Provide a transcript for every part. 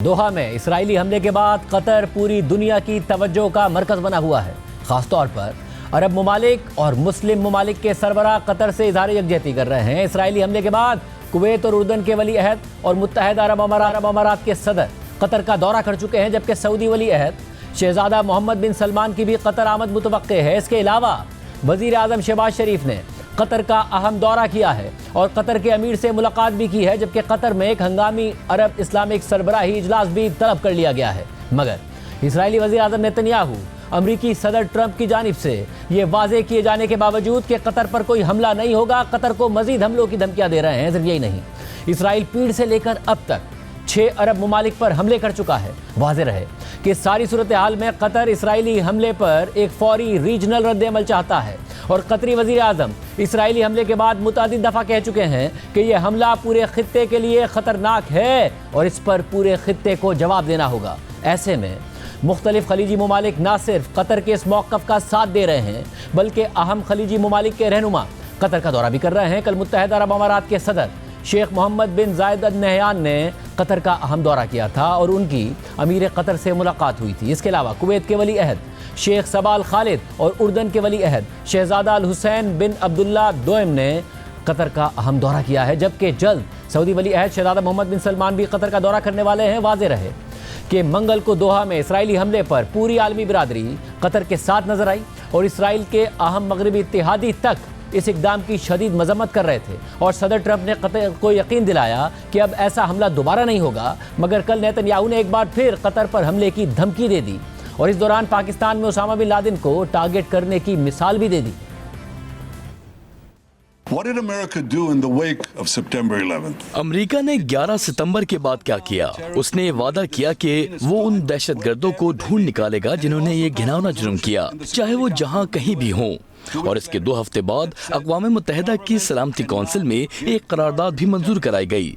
दोहा में इसराइली हमले के बाद कतर पूरी दुनिया की तवज्जो का मरकज बना हुआ है। खासतौर पर अरब ममालिक और मुस्लिम ममालिक के सरबराह कतर से इजहार यकजहती कर रहे हैं। इसराइली हमले के बाद कुवैत और उर्दन के वली अहद और मुत्तहदा अरब अमारात के सदर कतर का दौरा कर चुके हैं, जबकि सऊदी वली अहद शहजादा मोहम्मद बिन सलमान की भी कतर आमद मुतवक्के है। इसके अलावा वजीर आजम शहबाज शरीफ ने कतर का अहम दौरा किया है और कतर के अमीर से मुलाकात भी की है, जबकि कतर में एक हंगामी अरब इस्लामिक सरबराही इजलास भी तलब कर लिया गया है। मगर इसराइली वजीर आजम नेतन्याहू अमरीकी सदर ट्रंप की जानिब से ये वाजे किए जाने के बावजूद कि कतर पर कोई हमला नहीं होगा, कतर को मजीद हमलों की धमकियां दे रहे हैं। सिर्फ यही नहीं, इसराइल पीढ़ से लेकर अब तक 6 अरब ममालिक पर हमले कर चुका है। वाज़ेह रहे कि सारी सूरत हाल में कतर इसराइली हमले पर एक फौरी रीजनल रद्द-ए-अमल चाहता है और कतरी वजीर आजम इसराइली हमले के बाद मुतादिद दफ़ा कह चुके हैं कि यह हमला पूरे खित्ते के लिए ख़तरनाक है और इस पर पूरे खित्ते को जवाब देना होगा। ऐसे में मुख्तलिफ खलीजी ममालिक न सिर्फ कतर के इस मौक़िफ़ का साथ दे रहे हैं, बल्कि अहम खलीजी ममालिक के रहनुमा कतर का दौरा भी कर रहे हैं। कल मुत्तहदा अरब अमारात के सदर शेख मोहम्मद बिन जायद अल नहयान ने कतर का अहम दौरा किया था और उनकी अमीर कतर से मुलाकात हुई थी। इसके अलावा कुवैत के वली अहद शेख सबा अल खालिद और उर्दन के वली अहद शहजादा अल हुसैन बिन अब्दुल्ला दोयम ने कतर का अहम दौरा किया है, जबकि जल्द सऊदी वली अहद शहजादा मोहम्मद बिन सलमान भी कतर का दौरा करने वाले हैं। वाज़ेह रहे कि मंगल को दोहा में इसराइली हमले पर पूरी आलमी बिरादरी कतर के साथ नजर आई और इसराइल के अहम मगरबी इत्तेहादी तक इस इक़दाम की शदीद मजम्मत कर रहे थे और सदर ट्रंप ने कतर को यकीन दिलाया कि अब ऐसा हमला दोबारा नहीं होगा। मगर कल नेतन्याहू ने एक बार फिर कतर पर हमले की धमकी दे दी और इस दौरान पाकिस्तान में उसामा बिन लादेन को टारगेट करने की मिसाल भी दे दी। What did America do in the wake of September 11th? America ने 11 सितंबर के बाद क्या किया? उसने ये वादा किया कि वो उन दहशतगर्दों को ढूंढ निकालेगा जिन्होंने ये घिनौना जुर्म किया, चाहे वो जहां कहीं भी हों। और इसके 2 हफ्ते बाद अक़वाम मुत्तहिदा की सलामती कौंसिल में एक करारदाद भी मंजूर कराई गई,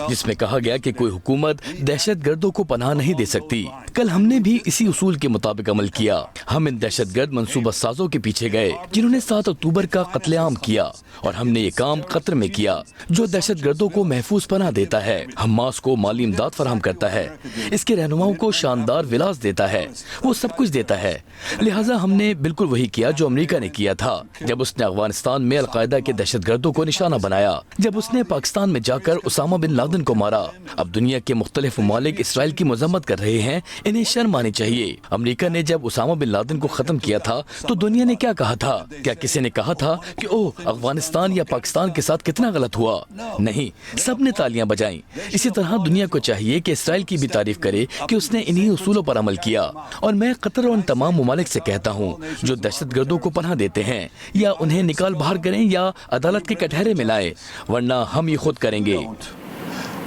जिसमें कहा गया कि कोई हुकूमत दहशतगर्दों को पनाह नहीं दे सकती। कल हमने भी इसी उसूल के मुताबिक अमल किया। हम इन दहशतगर्द मंसूबा साजों के पीछे गए जिन्होंने 7 अक्टूबर का कत्लेआम किया और हमने ये काम कतर में किया, जो दहशतगर्दों को महफूज पनाह देता है, हमास को माली इमदाद फराहम करता है, इसके रहनुमाओं को शानदार विलास देता है, वो सब कुछ देता है। लिहाजा हमने बिल्कुल वही किया जो अमेरिका ने किया था जब उसने अफगानिस्तान में अलकायदा के दहशतगर्दों को निशाना बनाया, जब उसने पाकिस्तान में जाकर उसामा बिन लादेन को मारा। अब दुनिया के मुख्तलिफ ममालिक इसराइल की मजम्मत कर रहे हैं, इन्हें शर्म आनी चाहिए। अमेरिका ने जब उसामा बिन लादेन को खत्म किया था तो दुनिया ने क्या कहा था? क्या किसी ने कहा था कि ओह अफगानिस्तान या पाकिस्तान के साथ कितना गलत हुआ? नहीं, सब ने तालियां बजाई। इसी तरह दुनिया को चाहिए कि इसराइल की भी तारीफ करे कि उसने इन्हीं उसूलों पर अमल किया। और मैं कतर और उन तमाम ममालिक से कहता हूँ जो दहशतगर्दों को पनाह देते हैं, या उन्हें निकाल बाहर करें या अदालत के कटहरे में लाएं, वरना हम ये खुद करेंगे।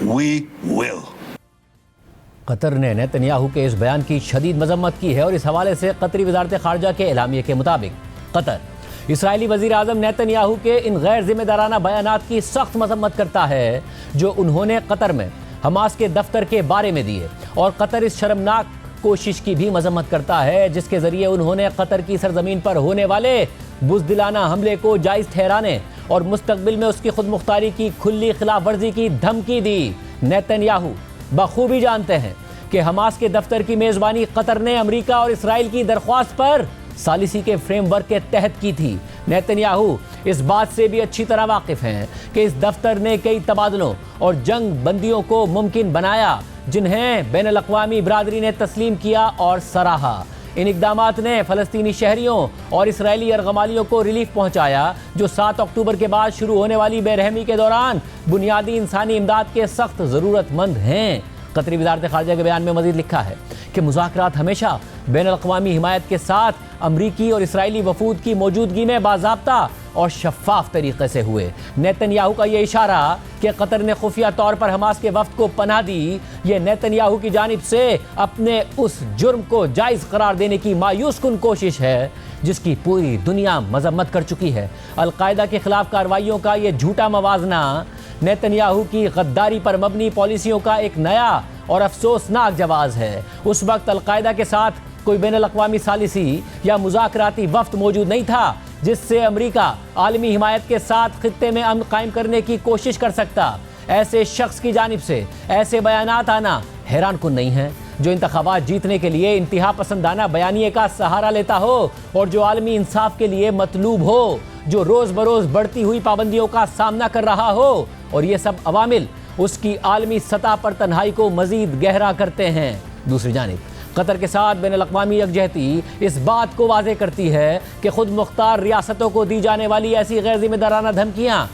We will. कतर ने नेतन्याहू के इस बयान की शदीद मजम्मत की है और इस हवाले से कतरी वजारत खारजा के एलामिये के मुताबिक कतर इसराइली वजीर आजम नेतन्याहू के इन गैर जिम्मेदाराना बयानात की सख्त मजम्मत करता है जो उन्होंने कतर में हमास के दफ्तर के बारे में दिए, और कतर इस शर्मनाक कोशिश की भी मजम्मत करता है जिसके जरिए उन्होंने कतर की सरजमीन पर होने वाले बुज़दिलाना हमले को जायज़ ठहराने और मुस्तकबिल में उसकी खुद मुख्तारी की खुली खिलाफ वर्जी की धमकी दी। नेतन्याहू बखूबी जानते हैं कि हमास के दफ्तर की मेज़बानी कतर ने अमेरिका और इसराइल की दरख्वास्त पर सालिसी के फ्रेमवर्क के तहत की थी। नेतन्याहू इस बात से भी अच्छी तरह वाकिफ हैं कि इस दफ्तर ने कई तबादलों और जंग बंदियों को मुमकिन बनाया जिन्हें बैनुल अक़वामी बिरादरी ने तस्लीम किया और सराहा। इन इक़दामात ने फ़लस्तीनी शहरियों और इसराइली अरगमालियों को रिलीफ पहुंचाया जो 7 अक्टूबर के बाद शुरू होने वाली बेरहमी के दौरान बुनियादी इंसानी इमदाद के सख्त ज़रूरतमंद हैं। कतरी वज़ारत ख़ारजा के बयान में मज़ीद लिखा है कि मुज़ाकरात हमेशा बैनुल अक़वामी हिमायत के साथ अमरीकी और इसराइली वफूद की मौजूदगी में बाज़ाब्ता और शफ़ाफ तरीक़े से हुए। नेतन्याहू का ये इशारा कि कतर ने खुफिया तौर पर हमास के वफ़द को पनाह दी, ये नेतन्याहू की जानिब से अपने उस जुर्म को जायज़ करार देने की मायूस कुन कोशिश है जिसकी पूरी दुनिया मजम्मत कर चुकी है। अलकायदा के खिलाफ कार्रवाइयों का ये झूठा मवाजना नेतन्याहू की गद्दारी पर मबनी पॉलिसियों का एक नया और अफसोसनाक जवाब है। उस वक्त अलकायदा के साथ कोई बैनुल अक़वामी सालिसी या मुज़ाकराती वफ़द मौजूद नहीं था जिससे अमेरिका आलमी हिमायत के साथ खित्ते में अमन कायम करने की कोशिश कर सकता। ऐसे शख्स की जानिब से ऐसे बयानात आना حیران کن نہیں ہیں؟ جو انتخابات جیتنے کے لیے انتہا پسندانہ بیانیے کا سہارا لیتا ہو اور جو عالمی انصاف کے لیے مطلوب ہو، جو روز بروز بڑھتی ہوئی پابندیوں کا سامنا کر رہا ہو، اور یہ سب عوامل اس کی عالمی سطح پر تنہائی کو مزید گہرا کرتے ہیں۔ دوسری جانب قطر کے ساتھ بین الاقوامی یکجہتی اس بات کو واضح کرتی ہے کہ خود مختار ریاستوں کو دی جانے والی ایسی غیر ذمہ دارانہ دھمکیاں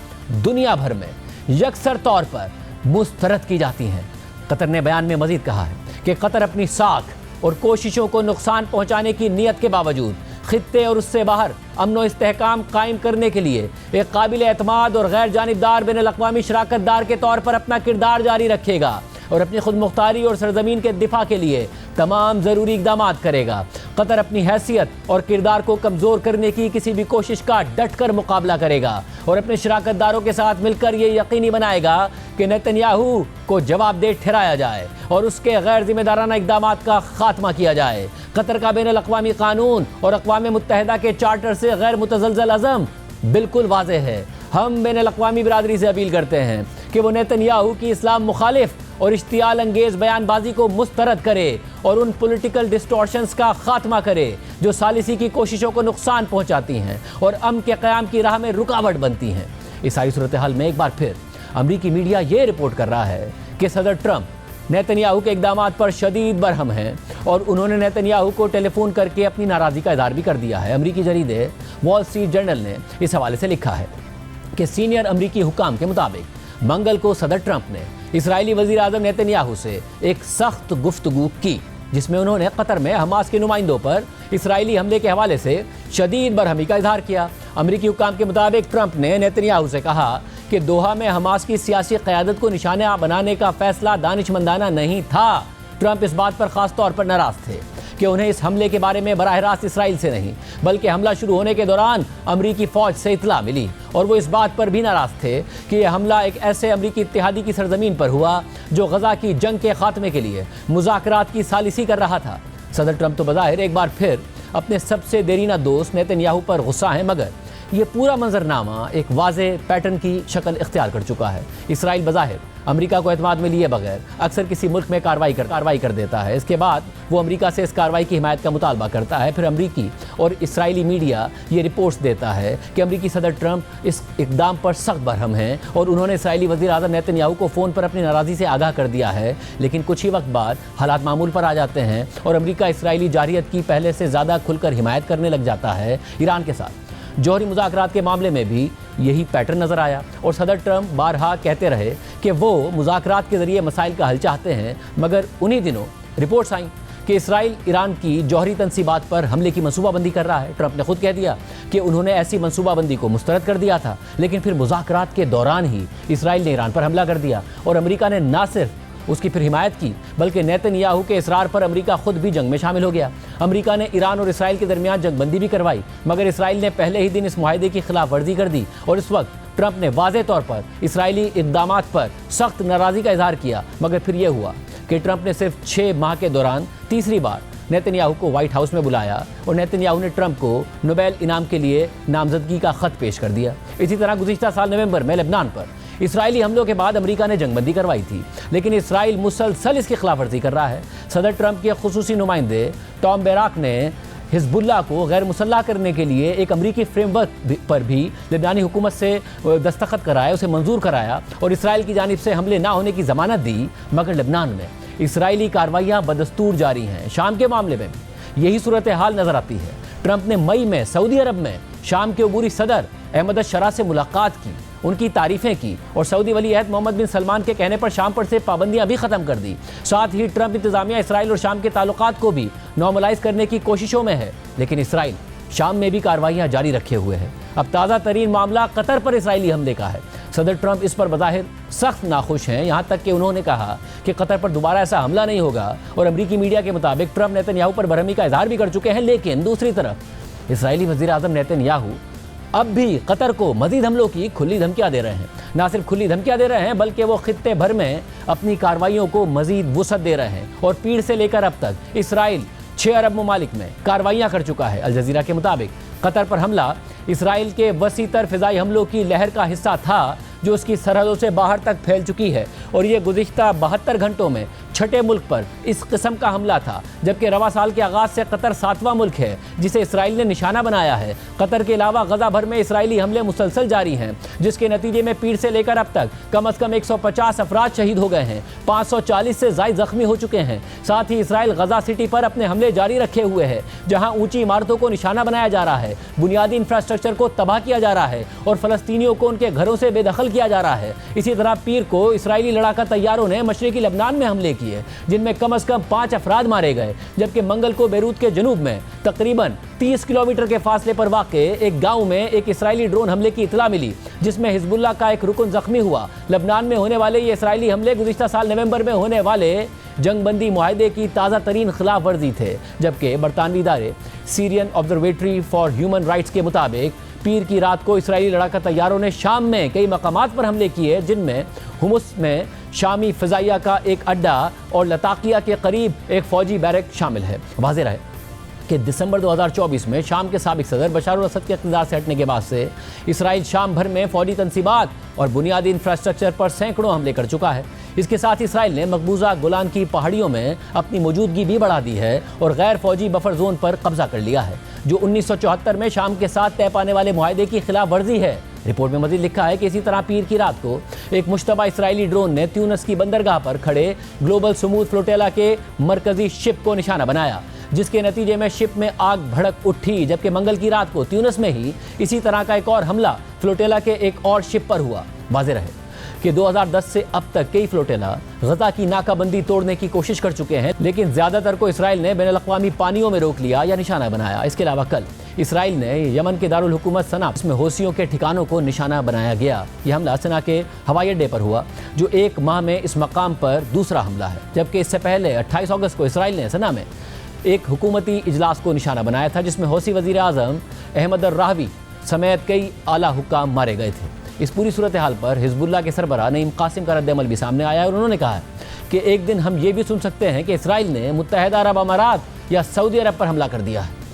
دنیا بھر میں یکسر طور پر مسترد کی جاتی ہیں۔ قطر نے بیان میں مزید کہا ہے کہ قطر اپنی ساکھ اور کوششوں کو نقصان پہنچانے کی نیت کے باوجود خطے اور اس سے باہر امن و استحکام قائم کرنے کے لیے ایک قابل اعتماد اور غیر جانبدار بین الاقوامی شراکت دار کے طور پر اپنا کردار جاری رکھے گا اور اپنی خود مختاری اور سرزمین کے دفاع کے لیے تمام ضروری اقدامات کرے گا۔ قطر اپنی حیثیت اور کردار کو کمزور کرنے کی کسی بھی کوشش کا ڈٹ کر مقابلہ کرے گا اور اپنے شراکت داروں کے ساتھ مل کر یہ یقینی بنائے گا کہ نیتنیاہو کو جواب دہ ٹھہرایا جائے اور اس کے غیر ذمہ دارانہ اقدامات کا خاتمہ کیا جائے۔ قطر کا بین الاقوامی قانون اور اقوام متحدہ کے چارٹر سے غیر متزلزل عزم بالکل واضح ہے۔ ہم بین الاقوامی برادری سے اپیل کرتے ہیں کہ وہ نیتنیاہو کی اسلام مخالف اور اشتعال انگیز بیان بازی کو مسترد کرے اور ان پولیٹیکل ڈسٹورشنز کا خاتمہ کرے جو ثالثی کی کوششوں کو نقصان پہنچاتی ہیں اور امن کے قیام کی راہ میں رکاوٹ بنتی ہیں۔ اس ساری صورتحال میں ایک بار پھر امریکی میڈیا یہ رپورٹ کر رہا ہے کہ صدر ٹرمپ نیتنیاہو کے اقدامات پر شدید برہم ہیں اور انہوں نے نیتنیاہو کو ٹیلی فون کر کے اپنی ناراضی کا اظہار بھی کر دیا ہے۔ امریکی جریدے وال اسٹریٹ جرنل نے اس حوالے سے لکھا ہے کہ سینئر امریکی حکام کے مطابق منگل کو صدر ٹرمپ نے اسرائیلی وزیر اعظم نیتنیاہو سے ایک سخت گفتگو کی جس میں انہوں نے قطر میں حماس کے نمائندوں پر اسرائیلی حملے کے حوالے سے شدید برہمی کا اظہار کیا۔ امریکی حکام کے مطابق ٹرمپ نے نیتنیاہو سے کہا کہ دوحہ میں حماس کی سیاسی قیادت کو نشانہ بنانے کا فیصلہ دانشمندانہ نہیں تھا۔ ٹرمپ اس بات پر خاص طور پر ناراض تھے کہ انہیں اس حملے کے بارے میں براہ راست اسرائیل سے نہیں بلکہ حملہ شروع ہونے کے دوران امریکی فوج سے اطلاع ملی، اور وہ اس بات پر بھی ناراض تھے کہ یہ حملہ ایک ایسے امریکی اتحادی کی سرزمین پر ہوا جو غزہ کی جنگ کے خاتمے کے لیے مذاکرات کی ثالثی کر رہا تھا۔ صدر ٹرمپ تو بظاہر ایک بار پھر اپنے سب سے دیرینہ دوست نیتنیاہو پر غصہ ہیں، مگر یہ پورا منظرنامہ ایک واضح پیٹرن کی شکل اختیار کر چکا ہے۔ اسرائیل بظاہر امریکہ کو اعتماد میں لیے بغیر اکثر کسی ملک میں کارروائی کر دیتا ہے، اس کے بعد وہ امریکہ سے اس کارروائی کی حمایت کا مطالبہ کرتا ہے، پھر امریکی اور اسرائیلی میڈیا یہ رپورٹس دیتا ہے کہ امریکی صدر ٹرمپ اس اقدام پر سخت برہم ہیں اور انہوں نے اسرائیلی وزیر اعظم نیتنیاہو کو فون پر اپنی ناراضی سے آگاہ کر دیا ہے، لیکن کچھ ہی وقت بعد حالات معمول پر آ جاتے ہیں اور امریکہ اسرائیلی جارحیت کی پہلے سے زیادہ کھل کر حمایت کرنے لگ جاتا ہے۔ ایران کے ساتھ جوہری مذاکرات کے معاملے میں بھی یہی پیٹرن نظر آیا اور صدر ٹرمپ بارہا کہتے رہے کہ وہ مذاکرات کے ذریعے مسائل کا حل چاہتے ہیں، مگر انہی دنوں رپورٹس آئیں کہ اسرائیل ایران کی جوہری تنصیبات پر حملے کی منصوبہ بندی کر رہا ہے۔ ٹرمپ نے خود کہہ دیا کہ انہوں نے ایسی منصوبہ بندی کو مسترد کر دیا تھا، لیکن پھر مذاکرات کے دوران ہی اسرائیل نے ایران پر حملہ کر دیا اور امریکہ نے نہ صرف اس کی پھر حمایت کی بلکہ نیتنیاہو کے اصرار پر امریکہ خود بھی جنگ میں شامل ہو گیا۔ امریکہ نے ایران اور اسرائیل کے درمیان جنگ بندی بھی کروائی، مگر اسرائیل نے پہلے ہی دن اس معاہدے کی خلاف ورزی کر دی اور اس وقت ٹرمپ نے واضح طور پر اسرائیلی اقدامات پر سخت ناراضی کا اظہار کیا، مگر پھر یہ ہوا کہ ٹرمپ نے صرف 6 ماہ کے دوران تیسری بار نیتنیاہو کو وائٹ ہاؤس میں بلایا اور نیتنیاہو نے ٹرمپ کو نوبیل انعام کے لیے نامزدگی کا خط پیش کر دیا۔ اسی طرح گزشتہ سال نومبر میں لبنان پر اسرائیلی حملوں کے بعد امریکہ نے جنگ بندی کروائی تھی، لیکن اسرائیل مسلسل اس کی خلاف ورزی کر رہا ہے۔ صدر ٹرمپ کے خصوصی نمائندے ٹام بیراک نے حزب اللہ کو غیر مسلح کرنے کے لیے ایک امریکی فریم ورک پر بھی لبنانی حکومت سے دستخط کرائے، اسے منظور کرایا اور اسرائیل کی جانب سے حملے نہ ہونے کی ضمانت دی، مگر لبنان میں اسرائیلی کارروائیاں بدستور جاری ہیں۔ شام کے معاملے میں بھی یہی صورتحال نظر آتی ہے۔ ٹرمپ نے مئی میں سعودی عرب میں شام کے عبوری صدر احمد الشرا سے ملاقات کی، ان کی تعریفیں کی اور سعودی ولی عہد محمد بن سلمان کے کہنے پر شام پر سے پابندیاں بھی ختم کر دی۔ ساتھ ہی ٹرمپ انتظامیہ اسرائیل اور شام کے تعلقات کو بھی نارملائز کرنے کی کوششوں میں ہے، لیکن اسرائیل شام میں بھی کارروائیاں جاری رکھے ہوئے ہے۔ اب تازہ ترین معاملہ قطر پر اسرائیلی حملے کا ہے۔ صدر ٹرمپ اس پر بظاہر سخت ناخوش ہیں، یہاں تک کہ انہوں نے کہا کہ قطر پر دوبارہ ایسا حملہ نہیں ہوگا، اور امریکی میڈیا کے مطابق ٹرمپ نیتنیاہو پر برہمی کا اظہار بھی کر چکے ہیں، لیکن دوسری طرف اسرائیلی وزیر اعظم نیتنیاہو اب بھی قطر کو مزید حملوں کی کھلی دھمکیاں دے رہے ہیں۔ نہ صرف کھلی دھمکیاں دے رہے ہیں بلکہ وہ خطے بھر میں اپنی کارروائیوں کو مزید وسعت دے رہے ہیں، اور پیڑ سے لے کر اب تک اسرائیل 6 عرب ممالک میں کارروائیاں کر چکا ہے۔ الجزیرہ کے مطابق قطر پر حملہ اسرائیل کے وسیع تر فضائی حملوں کی لہر کا حصہ تھا جو اس کی سرحدوں سے باہر تک پھیل چکی ہے، اور یہ گزشتہ 72 گھنٹوں میں छठे मुल्क पर इस किस्म का हमला था, जबकि रवा साल के आगाज से कतर 7वां मुल्क है जिसे इसराइल ने निशाना बनाया है। कतर के अलावा गजा भर में इसराइली हमले मुसलसल जारी हैं, जिसके नतीजे में पीर से लेकर अब तक कम से कम 150 अफराद शहीद हो गए हैं, 540 से ज़ायद जख्मी हो चुके हैं। साथ ही इसराइल गजा सिटी पर अपने हमले जारी रखे हुए है, जहां ऊंची इमारतों को निशाना बनाया जा रहा है, बुनियादी इंफ्रास्ट्रक्चर को तबाह किया जा रहा है और फलस्तीनियों को उनके घरों से बेदखल किया जा रहा है। इसी तरह पीर को इसराइली लड़ाका तैयारों ने मशरिकी लबनान में हमले किए, जिनमें कम से कम 5 अफराद मारे गए, जबकि मंगल को बेरूत के जनूब में तकरीबन 30 किलोमीटर के फासले पर वाक़े एक गांव में एक इसराइली ड्रोन हमले की इतला मिली, जिसमें हिजबुल्लाह का एक रुकन जख्मी हुआ। लबनान में होने वाले ये इसराइली हमले गुज़िश्ता साल नवंबर में होने वाले जंगबंदी मुआहदे की ताज़ा तरीन खिलाफ वर्जी थे, जबकि बरतानवी इदारे Syrian observatory for human rights के मुताबिक पीर की रात को इसराइली लड़ाका तैयारों ने शाम में कई मकामात पर हमले किए, जिनमें हुमस में शामी फ़िज़ाइया का एक अड्डा और लताकिया के करीब एक फ़ौजी बैरक शामिल है। वाज़ेह रहे कि दिसंबर 2024 में शाम के साबिक सदर बशार अल-असद के इक़्तिदार से हटने के बाद से इसराइल शाम भर में फ़ौजी तनसीबात और बुनियादी इंफ्रास्ट्रक्चर पर सैकड़ों हमले कर चुका है। इसके साथ इसराइल ने मकबूजा गोलान की पहाड़ियों में अपनी मौजूदगी भी बढ़ा दी है और गैर फौजी बफर जोन पर कब्जा कर लिया है, जो 1974 में शाम के साथ तय पाने वाले मुआहदे की खिलाफ वर्जी है। रिपोर्ट में मज़ीद लिखा है कि इसी तरह पीर की रात को एक मुश्तबा इसराइली ड्रोन ने त्यूनस की बंदरगाह पर खड़े ग्लोबल स्मूथ फ्लोटेला के मरकजी शिप को निशाना बनाया, जिसके नतीजे में शिप में आग भड़क उठी, जबकि मंगल की रात को त्यूनस में ही इसी तरह का एक और हमला फ्लोटेला के एक और शिप पर हुआ। वाज़ेह रहे कि 2010 से अब तक कई फ्लोटेला गजा की नाकाबंदी तोड़ने की कोशिश कर चुके हैं, लेकिन ज़्यादातर को इसराइल ने बैनुल अक़वामी पानियों में रोक लिया या निशाना बनाया। इसके अलावा कल इसराइल ने यमन के दारुल हुकूमत सना में हौसियों के ठिकानों को निशाना बनाया गया। यह हमला सना के हवाई अड्डे पर हुआ, जो एक माह में इस मकाम पर दूसरा हमला है, जबकि इससे पहले 28 अगस्त को इसराइल ने सना में एक हुकूमती इजलास को निशाना बनाया था, जिसमें हौसी वज़ीर आज़म अहमद अर-राहवी समेत कई आला हुक्काम मारे गए थे। इस पूरी सूरत हाल पर हिजबुल्लाह के सरबराह नईम कासिम का रद्द-ए-अमल भी सामने आया और उन्होंने कहा कि एक दिन हम ये भी सुन सकते हैं कि इसराइल ने मुत्तहिदा अरब अमारात या सऊदी अरब पर हमला कर दिया है।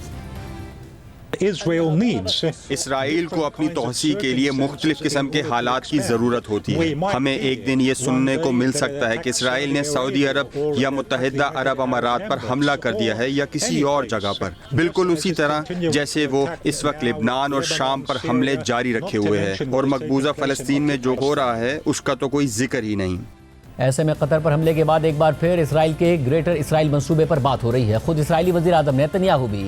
इसराइल को अपनी तोसी के लिए मुख्तलिफ किस्म के हालात की ज़रूरत होती है। हमें एक दिन ये सुनने को मिल सकता है कि इसराइल ने सऊदी अरब या मुत्तहिदा अरब अमारात पर हमला कर दिया है या किसी और जगह पर, बिल्कुल उसी तरह जैसे वो इस वक्त लेबनान और शाम पर हमले जारी रखे हुए हैं, और मकबूजा फ़लस्तीन में जो हो रहा है उसका तो कोई जिक्र ही नहीं। ऐसे में कतर पर हमले के बाद एक बार फिर इसराइल के ग्रेटर इसराइल मंसूबे पर बात हो रही है। खुद इसराइली वज़ीर आज़म नेतन्याहू भी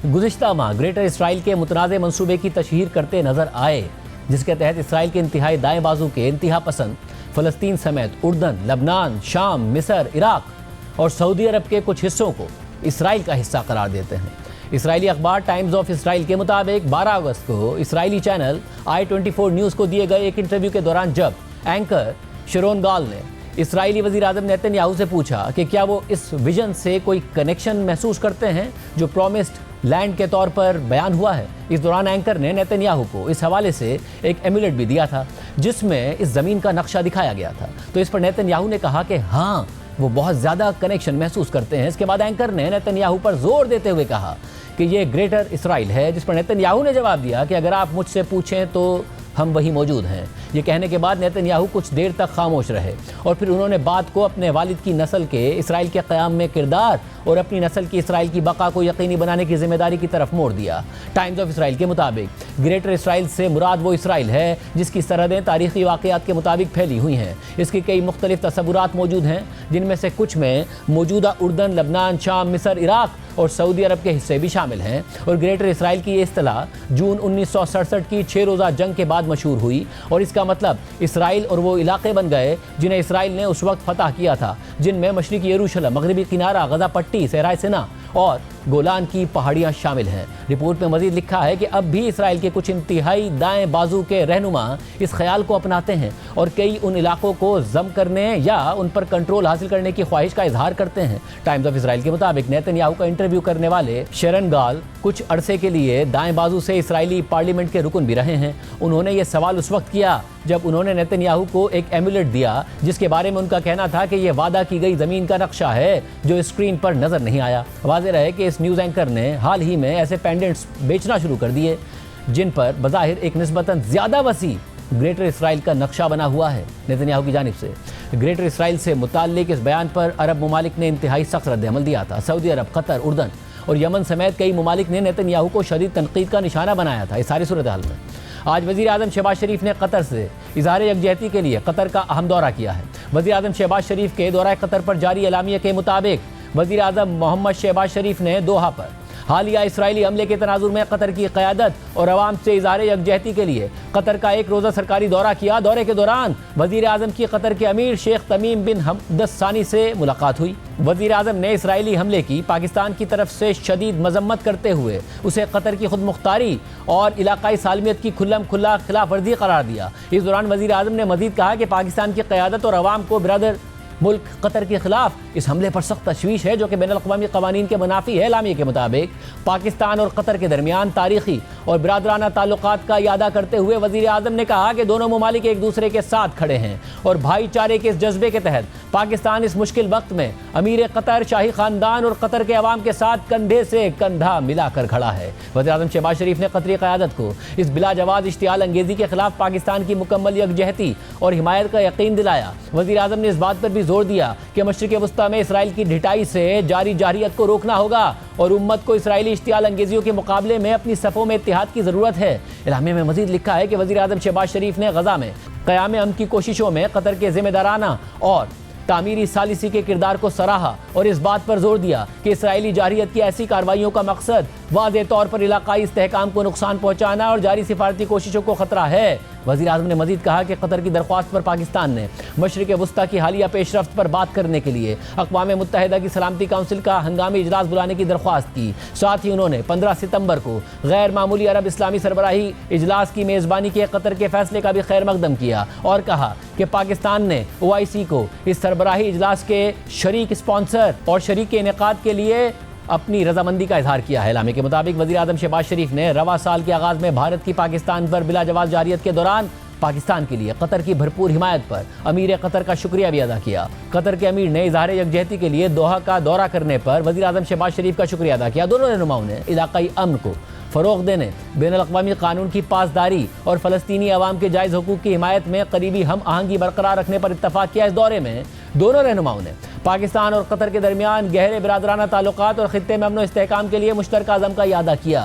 गुज़िश्ता माह ग्रेटर इसराइल के मुतनाज़े मंसूबे की तशहीर करते नजर आए, जिसके तहत इसराइल के इंतहाई दाएं बाजू के इंतहा पसंद फ़लस्तीन समेत उर्दन, लबनान, शाम, मिस्र, इराक और सऊदी अरब के कुछ हिस्सों को इसराइल का हिस्सा करार देते हैं। इसराइली अखबार टाइम्स ऑफ इसराइल के मुताबिक 12 अगस्त को इसराइली चैनल i24 न्यूज़ को दिए गए एक इंटरव्यू के दौरान जब एंकर शरोन गाल ने इसराइली वज़ीर आज़म नेतन्याहू से पूछा कि क्या वो इस विजन से कोई कनेक्शन महसूस करते हैं जो प्रॉमिस्ड लैंड के तौर पर बयान हुआ है। इस दौरान एंकर ने नेतन्याहू को इस हवाले से एक एमुलेट भी दिया था, जिसमें इस ज़मीन का नक्शा दिखाया गया था। तो इस पर नेतन्याहू ने कहा कि हाँ, वो बहुत ज़्यादा कनेक्शन महसूस करते हैं। इसके बाद एंकर ने नेतन्याहू पर जोर देते हुए कहा कि ये ग्रेटर इसराइल है, जिस पर नेतन्याहू ने जवाब दिया कि अगर आप मुझसे पूछें तो हम वही मौजूद हैं। ये कहने के बाद नेतन्याहू कुछ देर तक खामोश रहे और फिर उन्होंने बात को अपने वालिद की नस्ल के इसराइल के क़याम में किरदार और अपनी नस्ल की इसराइल की बका को यकीनी बनाने की जिम्मेदारी की तरफ मोड़ दिया। टाइम्स ऑफ इसराइल के मुताबिक ग्रेटर इसराइल से मुराद वो इसराइल है जिसकी सरहदें तारीख़ी वाक़यात के मुताबिक फैली हुई हैं। इसकी कई मुख्तलिफ तसव्वुरात मौजूद हैं, जिनमें से कुछ में मौजूदा उर्दन, लबनान, शाम, मिस्र, इराक और सऊदी अरब के हिस्से भी शामिल हैं। और ग्रेटर इसराइल की ये इस्तिलाह जून 1967 की 6 रोज़ा जंग के बाद मशहूर हुई और इसका मतलब इसराइल और वो इलाके बन गए जिन्हें इसराइल ने उस वक्त फतह किया था, जिनमें मशरिकी यरूशलेम, मगरबी किनारा, गजा पट्टी, सहराए सिना और गोलान की पहाड़ियाँ शामिल हैं। रिपोर्ट में मज़ीद लिखा है कि अब भी इसराइल के कुछ इंतहाई दाएं बाजू के रहनुमा इस ख्याल को अपनाते हैं और कई उन इलाकों को जम करने या उन पर कंट्रोल हासिल करने की ख्वाहिश का इजहार करते हैं। टाइम्स ऑफ इसराइल के मुताबिक नेतन्याहू का इंटरव्यू करने वाले शरन गाल कुछ अरसे के लिए दाएं बाजू से इसराइली पार्लियामेंट के रुकन भी रहे हैं। उन्होंने ये सवाल उस वक्त किया जब उन्होंने नेतन्याहू को एक एमुलेट दिया जिसके बारे में उनका कहना था कि यह वादा की गई ज़मीन का नक्शा है जो स्क्रीन पर नज़र नहीं आया। वाज़ेह रहे कि इस न्यूज़ एंकर ने हाल ही में ऐसे पेंडेंट्स बेचना शुरू कर दिए जिन पर बज़ाहिर एक निस्बतन ज़्यादा वसी گریٹر اسرائیل کا نقشہ بنا ہوا ہے۔ نیتن یاہو کی جانب سے گریٹر اسرائیل سے متعلق اس بیان پر عرب ممالک نے انتہائی سخت رد عمل دیا تھا۔ سعودی عرب، قطر، اردن اور یمن سمیت کئی ممالک نے نیتن یاہو کو شدید تنقید کا نشانہ بنایا تھا۔ اس ساری صورتحال میں آج وزیر اعظم شہباز شریف نے قطر سے اظہار یکجہتی کے لیے قطر کا اہم دورہ کیا ہے۔ وزیر اعظم شہباز شریف کے دورہ قطر پر جاری اعلامیہ کے مطابق وزیر اعظم محمد شہباز شریف نے دوحہ پر حالیہ اسرائیلی حملے کے تناظر میں قطر کی قیادت اور عوام سے اظہار یکجہتی کے لیے قطر کا ایک روزہ سرکاری دورہ کیا۔ دورے کے دوران وزیر اعظم کی قطر کے امیر شیخ تمیم بن حمد الثانی سے ملاقات ہوئی۔ وزیر اعظم نے اسرائیلی حملے کی پاکستان کی طرف سے شدید مذمت کرتے ہوئے اسے قطر کی خود مختاری اور علاقائی سالمیت کی کھلم کھلا خلاف ورزی قرار دیا۔ اس دوران وزیر اعظم نے مزید کہا کہ پاکستان کی قیادت اور عوام کو برادر ملک قطر کے خلاف اس حملے پر سخت تشویش ہے جو کہ بین الاقوامی قوانین کے منافی ہے۔ اعلامیے کے مطابق پاکستان اور قطر کے درمیان تاریخی اور برادرانہ تعلقات کا اعادہ کرتے ہوئے وزیر اعظم نے کہا کہ دونوں ممالک ایک دوسرے کے ساتھ کھڑے ہیں اور بھائی چارے کے اس جذبے کے تحت پاکستان اس مشکل وقت میں امیر قطر، شاہی خاندان اور قطر کے عوام کے ساتھ کندھے سے کندھا ملا کر کھڑا ہے۔ وزیر اعظم شہباز شریف نے قطری قیادت کو اس بلا جواز اشتعال انگیزی کے خلاف پاکستان کی مکمل یکجہتی اور حمایت کا یقین دلایا۔ وزیر اعظم نے اس بات پر بھی زور دیا کہ مشرق وسطیٰ میں اسرائیل کی ڈھٹائی سے جاری جارحیت کو روکنا ہوگا اور امت کو اسرائیلی اشتعال انگیزیوں کے مقابلے میں اپنی صفوں میں اتحاد کی ضرورت ہے۔ اعلامیہ میں مزید لکھا ہے کہ وزیر اعظم شہباز شریف نے غزہ میں قیام امن کی کوششوں میں قطر کے ذمہ دارانہ اور تعمیری ثالثی کے کردار کو سراہا اور اس بات پر زور دیا کہ اسرائیلی جارحیت کی ایسی کارروائیوں کا مقصد واضح طور پر علاقائی استحکام کو نقصان پہنچانا اور جاری سفارتی کوششوں کو خطرہ ہے۔ وزیر اعظم نے مزید کہا کہ قطر کی درخواست پر پاکستان نے مشرق وسطیٰ کی حالیہ پیش رفت پر بات کرنے کے لیے اقوام متحدہ کی سلامتی کونسل کا ہنگامی اجلاس بلانے کی درخواست کی۔ ساتھ ہی انہوں نے 15 ستمبر کو غیر معمولی عرب اسلامی سربراہی اجلاس کی میزبانی کے قطر کے فیصلے کا بھی خیر مقدم کیا اور کہا کہ پاکستان نے OIC کو اس سربراہی اجلاس کے شریک اسپانسر اور شریک کے انعقاد کے لیے اپنی رضامندی کا اظہار کیا ہے۔ اعلامیے کے مطابق وزیر اعظم شہباز شریف نے رواں سال کے آغاز میں بھارت کی پاکستان پر بلا جواز جارحیت کے دوران پاکستان کے لیے قطر کی بھرپور حمایت پر امیر قطر کا شکریہ بھی ادا کیا۔ قطر کے امیر نے اظہار یکجہتی کے لیے دوحہ کا دورہ کرنے پر وزیر اعظم شہباز شریف کا شکریہ ادا کیا۔ دونوں رہنماؤں نے علاقائی امن کو فروغ دینے، بین الاقوامی قانون کی پاسداری اور فلسطینی عوام کے جائز حقوق کی حمایت میں قریبی ہم آہنگی برقرار رکھنے پر اتفاق کیا۔ اس دورے میں دونوں رہنماؤں نے پاکستان اور قطر کے درمیان گہرے برادرانہ تعلقات اور خطے میں امن و استحکام کے لیے مشترکہ عزم کا اعادہ کیا۔